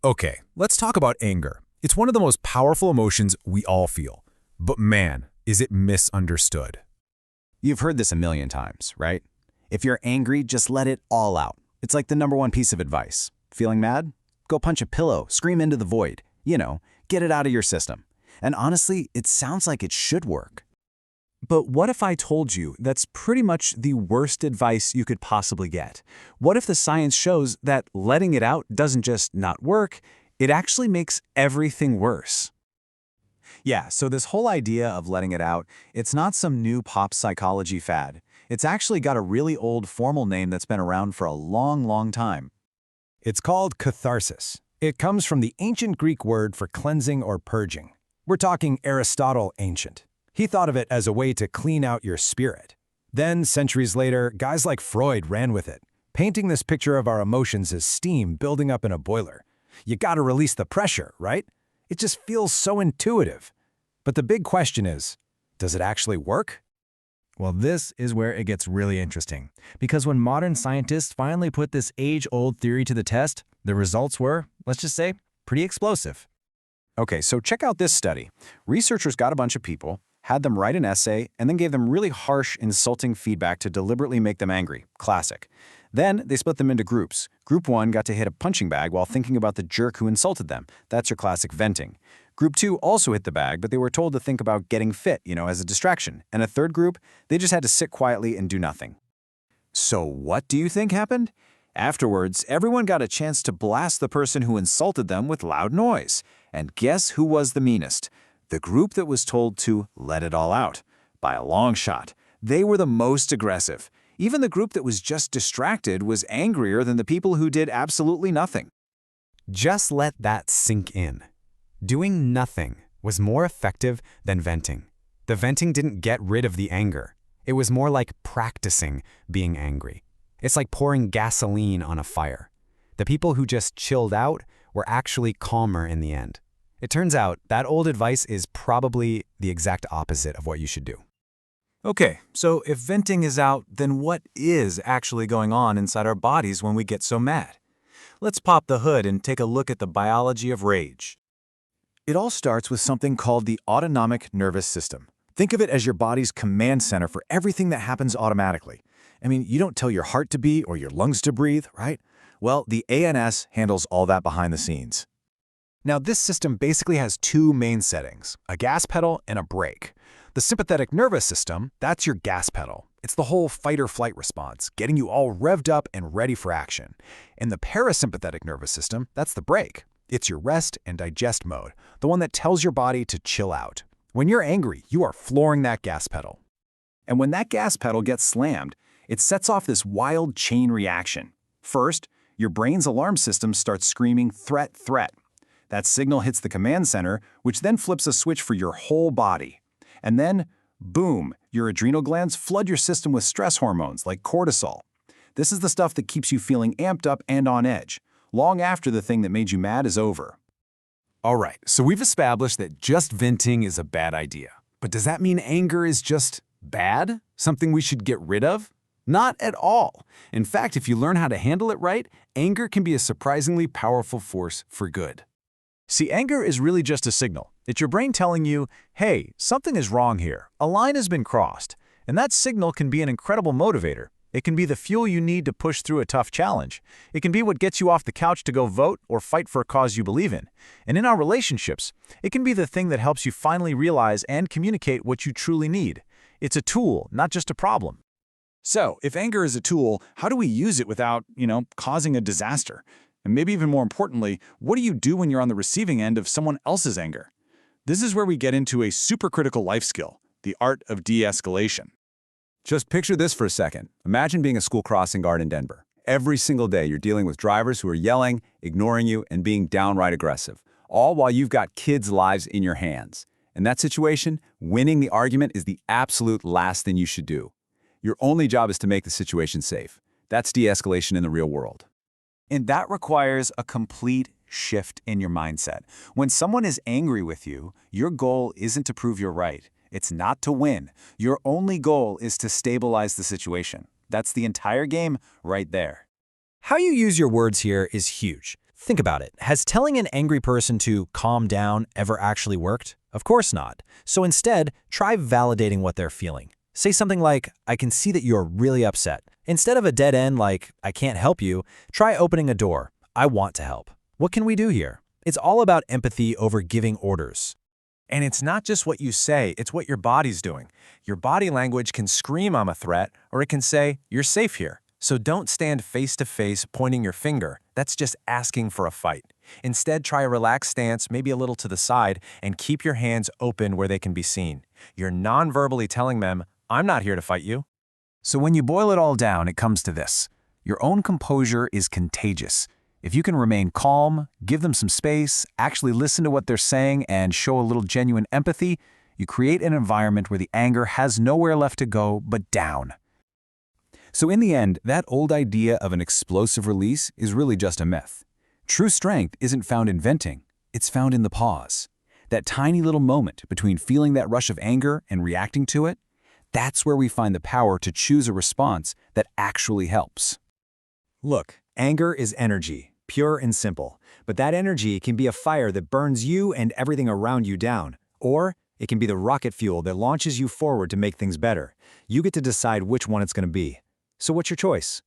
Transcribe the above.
Okay, let's talk about anger. It's one of the most powerful emotions we all feel. But man, is it misunderstood. You've heard this a million times, right? If you're angry, just let it all out. It's like the #1 piece of advice. Feeling mad? Go punch a pillow, scream into the void. Get it out of your system. And honestly, it sounds like it should work. But what if I told you that's pretty much the worst advice you could possibly get? What if the science shows that letting it out doesn't just not work, it actually makes everything worse? Yeah, so this whole idea of letting it out, it's not some new pop psychology fad. It's actually got a really old formal name that's been around for a long, long time. It's called catharsis. It comes from the ancient Greek word for cleansing or purging. We're talking Aristotle ancient. He thought of it as a way to clean out your spirit. Then, centuries later, guys like Freud ran with it, painting this picture of our emotions as steam building up in a boiler. You gotta release the pressure, right? It just feels so intuitive. But the big question is, does it actually work? Well, this is where it gets really interesting, because when modern scientists finally put this age-old theory to the test, the results were, let's just say, pretty explosive. Okay, so check out this study. Researchers got a bunch of people, had them write an essay, and then gave them really harsh, insulting feedback to deliberately make them angry. Classic. Then they split them into groups. Group 1 got to hit a punching bag while thinking about the jerk who insulted them. That's your classic venting. Group 2 also hit the bag, but they were told to think about getting fit, as a distraction. And a third group, they just had to sit quietly and do nothing. So what do you think happened? Afterwards, everyone got a chance to blast the person who insulted them with loud noise. And guess who was the meanest? The group that was told to let it all out. By a long shot. They were the most aggressive. Even the group that was just distracted was angrier than the people who did absolutely nothing. Just let that sink in. Doing nothing was more effective than venting. The venting didn't get rid of the anger. It was more like practicing being angry. It's like pouring gasoline on a fire. The people who just chilled out were actually calmer in the end. It turns out that old advice is probably the exact opposite of what you should do. Okay, so if venting is out, then what is actually going on inside our bodies when we get so mad? Let's pop the hood and take a look at the biology of rage. It all starts with something called the autonomic nervous system. Think of it as your body's command center for everything that happens automatically. You don't tell your heart to beat or your lungs to breathe, right? Well, the ANS handles all that behind the scenes. Now, this system basically has two main settings, a gas pedal and a brake. The sympathetic nervous system, that's your gas pedal. It's the whole fight-or-flight response, getting you all revved up and ready for action. And the parasympathetic nervous system, that's the brake. It's your rest and digest mode, the one that tells your body to chill out. When you're angry, you are flooring that gas pedal. And when that gas pedal gets slammed, it sets off this wild chain reaction. First, your brain's alarm system starts screaming, "Threat, threat." That signal hits the command center, which then flips a switch for your whole body. And then, boom, your adrenal glands flood your system with stress hormones like cortisol. This is the stuff that keeps you feeling amped up and on edge, long after the thing that made you mad is over. All right, so we've established that just venting is a bad idea. But does that mean anger is just bad? Something we should get rid of? Not at all. In fact, if you learn how to handle it right, anger can be a surprisingly powerful force for good. See, anger is really just a signal. It's your brain telling you, hey, something is wrong here. A line has been crossed. And that signal can be an incredible motivator. It can be the fuel you need to push through a tough challenge. It can be what gets you off the couch to go vote or fight for a cause you believe in. And in our relationships, it can be the thing that helps you finally realize and communicate what you truly need. It's a tool, not just a problem. So, if anger is a tool, how do we use it without, causing a disaster? And maybe even more importantly, what do you do when you're on the receiving end of someone else's anger? This is where we get into a supercritical life skill, the art of de-escalation. Just picture this for a second. Imagine being a school crossing guard in Denver. Every single day, you're dealing with drivers who are yelling, ignoring you, and being downright aggressive, all while you've got kids' lives in your hands. In that situation, winning the argument is the absolute last thing you should do. Your only job is to make the situation safe. That's de-escalation in the real world. And that requires a complete shift in your mindset. When someone is angry with you, your goal isn't to prove you're right. It's not to win. Your only goal is to stabilize the situation. That's the entire game right there. How you use your words here is huge. Think about it. Has telling an angry person to calm down ever actually worked? Of course not. So instead, try validating what they're feeling. Say something like, I can see that you're really upset. Instead of a dead end like, I can't help you, try opening a door. I want to help. What can we do here? It's all about empathy over giving orders. And it's not just what you say, it's what your body's doing. Your body language can scream I'm a threat, or it can say, you're safe here. So don't stand face to face pointing your finger. That's just asking for a fight. Instead, try a relaxed stance, maybe a little to the side, and keep your hands open where they can be seen. You're non-verbally telling them, I'm not here to fight you. So when you boil it all down, it comes to this. Your own composure is contagious. If you can remain calm, give them some space, actually listen to what they're saying, and show a little genuine empathy, you create an environment where the anger has nowhere left to go but down. So in the end, that old idea of an explosive release is really just a myth. True strength isn't found in venting, it's found in the pause. That tiny little moment between feeling that rush of anger and reacting to it, that's where we find the power to choose a response that actually helps. Look, anger is energy, pure and simple. But that energy can be a fire that burns you and everything around you down. Or it can be the rocket fuel that launches you forward to make things better. You get to decide which one it's going to be. So what's your choice?